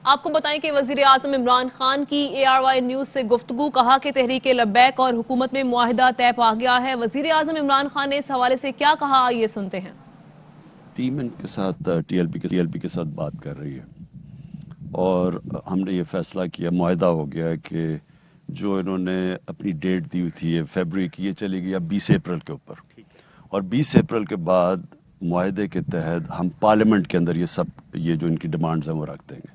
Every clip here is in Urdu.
آپ کو بتائیں کہ وزیر اعظم عمران خان کی ARY نیوز سے گفتگو، کہا کہ تحریک لبیک اور حکومت میں معاہدہ طے پا گیا ہے۔ وزیر اعظم عمران خان نے اس حوالے سے کیا کہا، آئیے سنتے ہیں۔ ٹیم ان کے ساتھ ٹی ایل پی کے ساتھ بات کر رہی ہے اور ہم نے یہ فیصلہ کیا، معاہدہ ہو گیا کہ جو انہوں نے اپنی ڈیٹ دی ہوئی تھی فیبروری کی، یہ چلی گئی اب 20 اپریل کے اوپر، اور 20 اپریل کے بعد معاہدے کے تحت ہم پارلیمنٹ کے اندر یہ جو ان کی ڈیمانڈز ہیں وہ رکھ دیں گے۔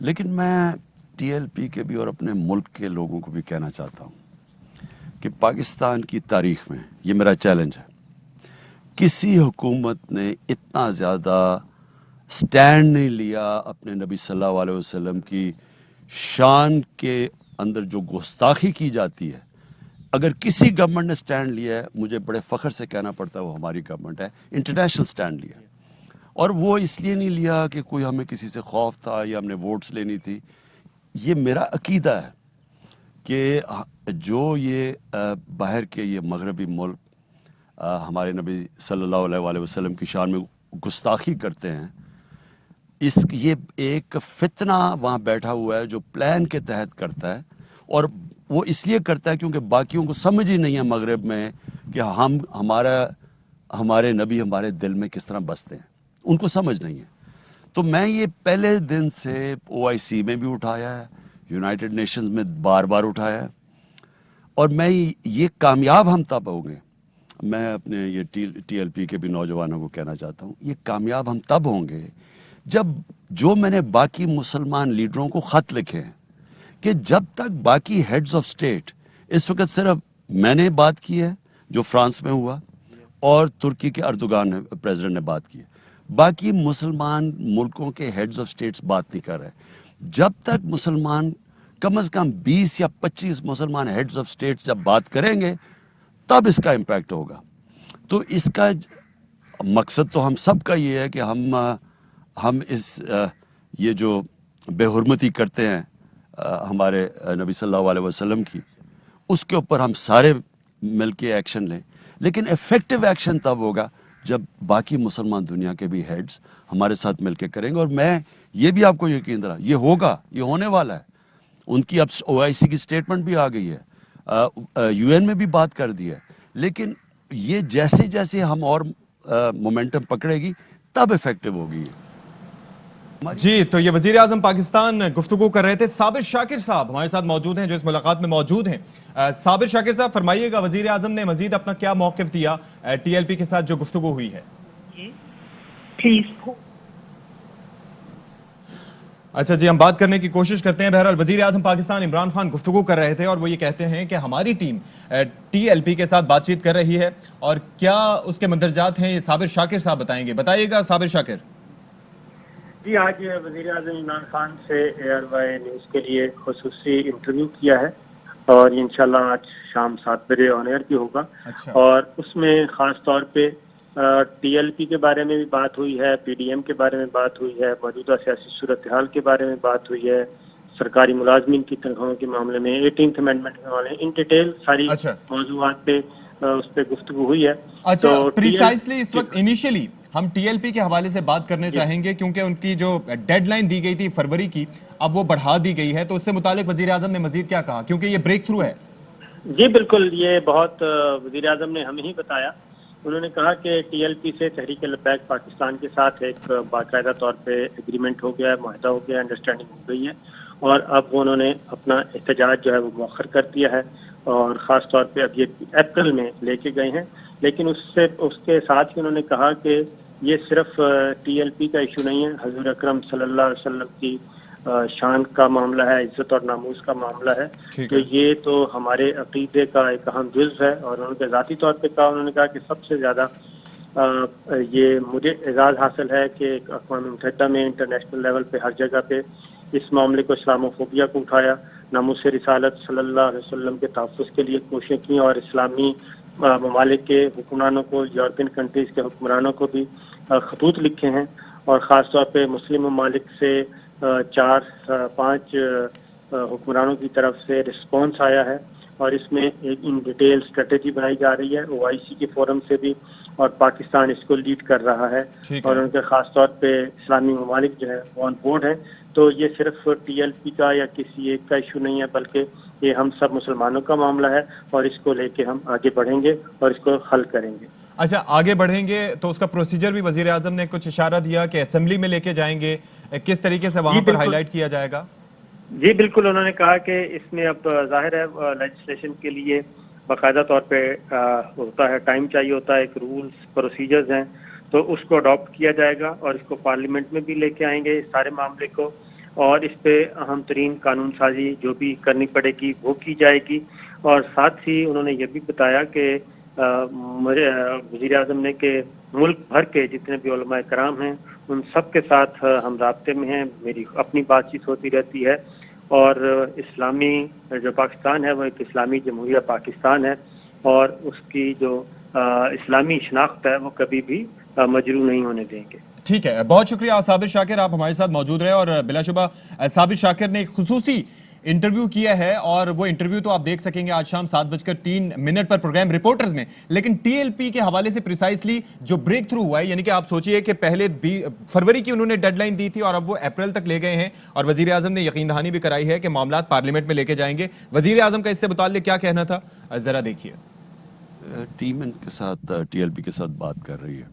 لیکن میں ٹی ایل پی کے بھی اور اپنے ملک کے لوگوں کو بھی کہنا چاہتا ہوں کہ پاکستان کی تاریخ میں یہ میرا چیلنج ہے، کسی حکومت نے اتنا زیادہ سٹینڈ نہیں لیا اپنے نبی صلی اللہ علیہ وسلم کی شان کے اندر جو گستاخی کی جاتی ہے۔ اگر کسی گورنمنٹ نے سٹینڈ لیا ہے، مجھے بڑے فخر سے کہنا پڑتا ہے وہ ہماری گورنمنٹ ہے، انٹرنیشنل سٹینڈ لیا، اور وہ اس لیے نہیں لیا کہ کوئی ہمیں کسی سے خوف تھا یا ہم نے ووٹس لینی تھی۔ یہ میرا عقیدہ ہے کہ جو یہ باہر کے یہ مغربی ملک ہمارے نبی صلی اللہ علیہ وسلم کی شان میں گستاخی کرتے ہیں، یہ ایک فتنہ وہاں بیٹھا ہوا ہے جو پلان کے تحت کرتا ہے، اور وہ اس لیے کرتا ہے کیونکہ باقیوں کو سمجھ ہی نہیں ہے مغرب میں کہ ہمارے نبی ہمارے دل میں کس طرح بستے ہیں، ان کو سمجھ نہیں ہے۔ تو میں یہ پہلے دن سے OIC میں بھی اٹھایا ہے، یونائٹڈ نیشنز میں بار بار اٹھایا ہے، اور میں یہ کامیاب ہم تب ہوں گے، میں اپنے یہ ٹی ایل پی کے بھی نوجوانوں کو کہنا چاہتا ہوں، یہ کامیاب ہم تب ہوں گے جب جو میں نے باقی مسلمان لیڈروں کو خط لکھے ہیں کہ جب تک باقی ہیڈز آف سٹیٹ، اس وقت صرف میں نے بات کی ہے جو فرانس میں ہوا اور ترکی کے اردوغان پریزیڈنٹ نے بات کی ہے، باقی مسلمان ملکوں کے ہیڈز آف سٹیٹس بات نہیں کر رہے، جب تک مسلمان کم از کم 20 یا 25 مسلمان ہیڈز آف سٹیٹس جب بات کریں گے تب اس کا امپیکٹ ہوگا۔ تو اس کا مقصد تو ہم سب کا یہ ہے کہ ہم یہ جو بے حرمتی کرتے ہیں ہمارے نبی صلی اللہ علیہ وسلم کی، اس کے اوپر ہم سارے مل کے ایکشن لیں، لیکن ایفیکٹو ایکشن تب ہوگا جب باقی مسلمان دنیا کے بھی ہیڈز ہمارے ساتھ مل کے کریں گے، اور میں یہ بھی آپ کو یقین دلا یہ ہوگا، یہ ہونے والا ہے۔ ان کی اب OIC کی سٹیٹمنٹ بھی آ گئی ہے، UN میں بھی بات کر دی ہے، لیکن یہ جیسے جیسے ہم اور مومنٹم پکڑے گی تب ایفیکٹو ہوگی۔ جی، تو یہ وزیر اعظم پاکستان گفتگو کر رہے تھے۔ صابر شاکر صاحب ہمارے ساتھ موجود ہیں جو اس ملاقات میں موجود ہیں۔ صابر شاکر صاحب فرمائیے گا، وزیر اعظم نے مزید اپنا کیا موقف دیا ٹی ایل پی کے ساتھ جو گفتگو ہوئی ہے؟ اچھا جی، ہم بات کرنے کی کوشش کرتے ہیں۔ بہرحال وزیر اعظم پاکستان عمران خان گفتگو کر رہے تھے اور وہ یہ کہتے ہیں کہ ہماری ٹیم ٹی ایل پی کے ساتھ بات چیت کر رہی ہے، اور کیا اس کے مندرجات ہیں یہ صابر شاکر صاحب بتائیں گے۔ بتائیے گا صابر شاکر۔ جی، آج وزیر اعظم عمران خان سے ARY نیوز کے لیے خصوصی انٹرویو کیا ہے، اور انشاءاللہ آج شام 7 بجے آن ایئر بھی ہوگا۔ اور اس میں خاص طور پہ ٹی ایل پی کے بارے میں بھی بات ہوئی ہے، PDM کے بارے میں بات ہوئی ہے، موجودہ سیاسی صورتحال کے بارے میں بات ہوئی ہے، سرکاری ملازمین کی تنخواہوں کے معاملے میں، 18th امینڈمنٹ کے معاملے میں، ان ڈیٹیل ساری موضوعات پہ اس پہ گفتگو ہوئی ہے۔ اچھا، پریسائزلی اس وقت انیشیلی ہم ٹی ایل پی کے حوالے سے بات کرنے چاہیں گے، کیونکہ ان کی جو ڈیڈ لائن دی گئی تھی فروری کی، اب وہ بڑھا دی گئی ہے، تو اس سے متعلق وزیر اعظم نے مزید کیا کہا، کیونکہ یہ بریک تھرو ہے؟ جی بالکل، یہ بہت وزیر اعظم نے ہمیں ہی بتایا۔ انہوں نے کہا کہ ٹی ایل پی سے تحریک لبیک پاکستان کے ساتھ ایک باقاعدہ طور پہ ایگریمنٹ ہو گیا ہے، معاہدہ ہو گیا ہے، انڈرسٹینڈنگ ہو گئی ہے، اور اب انہوں نے اپنا احتجاج جو ہے وہ مؤخر کر دیا ہے، اور خاص طور پہ اب یہ اپریل میں لے کے گئے ہیں۔ لیکن اس کے ساتھ ہی انہوں نے کہا کہ یہ صرف ٹی ایل پی کا ایشو نہیں ہے، حضور اکرم صلی اللہ علیہ وسلم کی شان کا معاملہ ہے، عزت اور ناموس کا معاملہ ہے، تو یہ تو ہمارے عقیدے کا ایک اہم جزو ہے۔ اور انہوں نے ذاتی طور پہ کہا، انہوں نے کہا کہ سب سے زیادہ یہ مجھے اعزاز حاصل ہے کہ اقوام متحدہ میں انٹرنیشنل لیول پہ ہر جگہ پہ اس معاملے کو، اسلاموفوبیا کو اٹھایا، ناموس رسالت صلی اللہ علیہ وسلم کے تحفظ کے لیے کوششیں کی، اور اسلامی ممالک کے حکمرانوں کو، یورپین کنٹریز کے حکمرانوں کو بھی خطوط لکھے ہیں، اور خاص طور پہ مسلم ممالک سے 4-5 حکمرانوں کی طرف سے رسپانس آیا ہے، اور اس میں ایک ان ڈیٹیل اسٹریٹجی بنائی جا رہی ہے OIC کے فورم سے بھی, اور پاکستان اس کو لیڈ کر رہا ہے, اور ان کے خاص طور پہ اسلامی ممالک جو ہے وہ آن بورڈ ہیں. تو یہ صرف TLP کا یا کسی ایک کا ایشو نہیں ہے, بلکہ یہ ہم سب مسلمانوں کا معاملہ ہے, اور اس کو لے کے ہم آگے بڑھیں گے اور اس کو حل کریں گے. اچھا, آگے بڑھیں گے تو اس کا پروسیجر بھی وزیر اعظم نے کچھ اشارہ دیا کہ اسمبلی میں لے کے جائیں گے, کس طریقے سے وہاں پر ہائی لائٹ کیا جائے گا؟ جی بالکل, انہوں نے کہا کہ اس میں اب ظاہر ہے لیجسلیشن کے لیے باقاعدہ طور پہ ہوتا ہے, ٹائم چاہیے ہوتا ہے, ایک رولز پروسیجرز ہیں, تو اس کو اڈاپٹ کیا جائے گا اور اس کو پارلیمنٹ میں بھی لے کے آئیں گے اس سارے معاملے کو, اور اس پہ اہم ترین قانون سازی جو بھی کرنی پڑے گی وہ کی جائے گی. اور ساتھ ہی انہوں نے یہ بھی بتایا کہ وزیر اعظم نے کہ ملک بھر کے جتنے بھی علماء کرام ہیں ان سب کے ساتھ ہم رابطے میں ہیں, میری اپنی بات چیت ہوتی رہتی ہے, اور اسلامی جو پاکستان ہے وہ ایک اسلامی جمہوریہ پاکستان ہے, اور اس کی جو اسلامی شناخت ہے وہ کبھی بھی مجروح نہیں ہونے دیں گے. ٹھیک ہے, بہت شکریہ صابر شاکر, آپ ہمارے ساتھ موجود رہے. اور بلا شبہ صابر شاکر نے ایک خصوصی انٹرویو کیا ہے, اور وہ انٹرویو تو آپ دیکھ سکیں گے آج شام 7:03 پر پروگرام رپورٹرز میں. لیکن TLP کے حوالے سے پریسائسلی جو بریک تھرو ہوا ہے, یعنی کہ آپ سوچئے کہ پہلے فروری کی انہوں نے ڈیڈ لائن دی تھی اور اب وہ اپریل تک لے گئے ہیں, اور وزیر اعظم نے یقین دہانی بھی کرائی ہے کہ معاملات پارلیمنٹ میں لے کے جائیں گے. وزیر اعظم کا اس سے متعلق کیا کہنا تھا, ذرا دیکھیے. ٹیم ان کے ساتھ TLP کے ساتھ بات کر رہی ہے,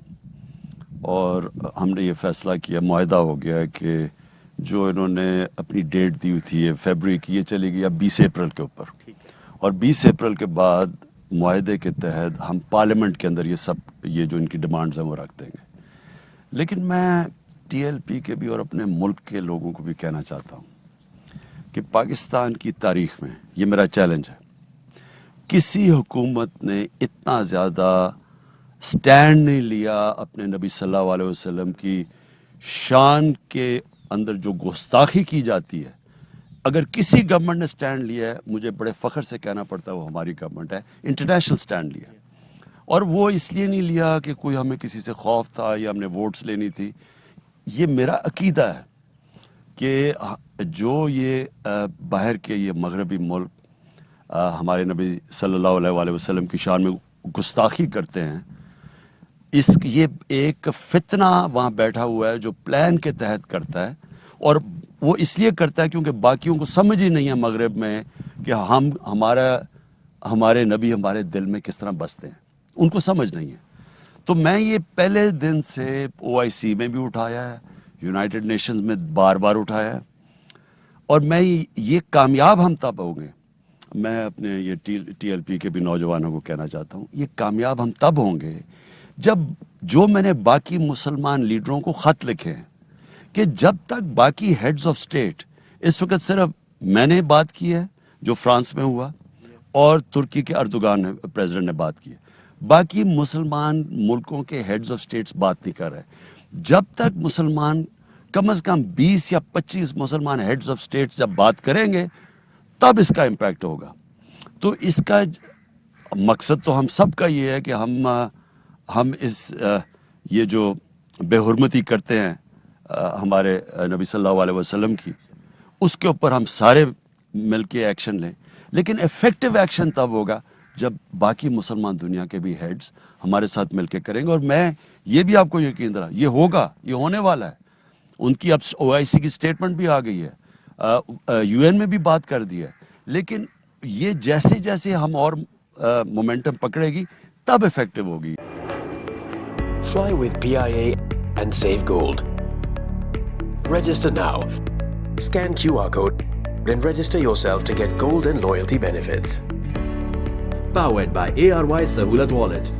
اور ہم نے یہ فیصلہ کیا, معاہدہ ہو گیا کہ جو انہوں نے اپنی ڈیٹ دی تھی فیبروری کی, یہ چلے گی اب 20 اپریل کے اوپر, اور 20 اپریل کے بعد معاہدے کے تحت ہم پارلیمنٹ کے اندر یہ جو ان کی ڈیمانڈز ہیں وہ رکھ دیں گے. لیکن میں TLP کے بھی اور اپنے ملک کے لوگوں کو بھی کہنا چاہتا ہوں کہ پاکستان کی تاریخ میں یہ میرا چیلنج ہے, کسی حکومت نے اتنا زیادہ سٹینڈ نہیں لیا اپنے نبی صلی اللہ علیہ وسلم کی شان کے اندر جو گستاخی کی جاتی ہے. اگر کسی گورنمنٹ نے سٹینڈ لیا ہے, مجھے بڑے فخر سے کہنا پڑتا ہے وہ ہماری گورنمنٹ ہے, انٹرنیشنل سٹینڈ لیا. اور وہ اس لیے نہیں لیا کہ کوئی ہمیں کسی سے خوف تھا یا ہم نے ووٹس لینی تھی. یہ میرا عقیدہ ہے کہ جو یہ باہر کے یہ مغربی ملک ہمارے نبی صلی اللہ علیہ وسلم کی شان میں گستاخی کرتے ہیں, یہ ایک فتنہ وہاں بیٹھا ہوا ہے جو پلان کے تحت کرتا ہے, اور وہ اس لیے کرتا ہے کیونکہ باقیوں کو سمجھ ہی نہیں ہے مغرب میں کہ ہمارے نبی ہمارے دل میں کس طرح بستے ہیں, ان کو سمجھ نہیں ہے. تو میں یہ پہلے دن سے OIC میں بھی اٹھایا ہے, یونائٹڈ نیشنز میں بار بار اٹھایا ہے, اور میں یہ کامیاب ہم تب ہوں گے. میں اپنے یہ TLP کے بھی نوجوانوں کو کہنا چاہتا ہوں, یہ کامیاب ہم تب ہوں گے جب جو میں نے باقی مسلمان لیڈروں کو خط لکھے ہیں کہ جب تک باقی ہیڈز آف سٹیٹ, اس وقت صرف میں نے بات کی ہے جو فرانس میں ہوا, اور ترکی کے اردوغان پریزیڈنٹ نے بات کی ہے, باقی مسلمان ملکوں کے ہیڈز آف سٹیٹس بات نہیں کر رہے. جب تک مسلمان کم از کم 20 یا 25 مسلمان ہیڈز آف سٹیٹس جب بات کریں گے تب اس کا امپیکٹ ہوگا. تو اس کا مقصد تو ہم سب کا یہ ہے کہ ہم اس یہ جو بے حرمتی کرتے ہیں ہمارے نبی صلی اللہ علیہ وسلم کی, اس کے اوپر ہم سارے مل کے ایکشن لیں. لیکن ایفیکٹو ایکشن تب ہوگا جب باقی مسلمان دنیا کے بھی ہیڈز ہمارے ساتھ مل کے کریں گے. اور میں یہ بھی آپ کو یقین دلا, یہ ہوگا, یہ ہونے والا ہے. ان کی اب OIC کی سٹیٹمنٹ بھی آ گئی ہے, UN میں بھی بات کر دی ہے. لیکن یہ جیسے جیسے ہم اور مومنٹم پکڑے گی تب ایفیکٹو ہوگی. Fly with PIA and save gold. Register now. Scan QR code and register yourself to get gold and loyalty benefits. Powered by ARY Sahulat Wallet.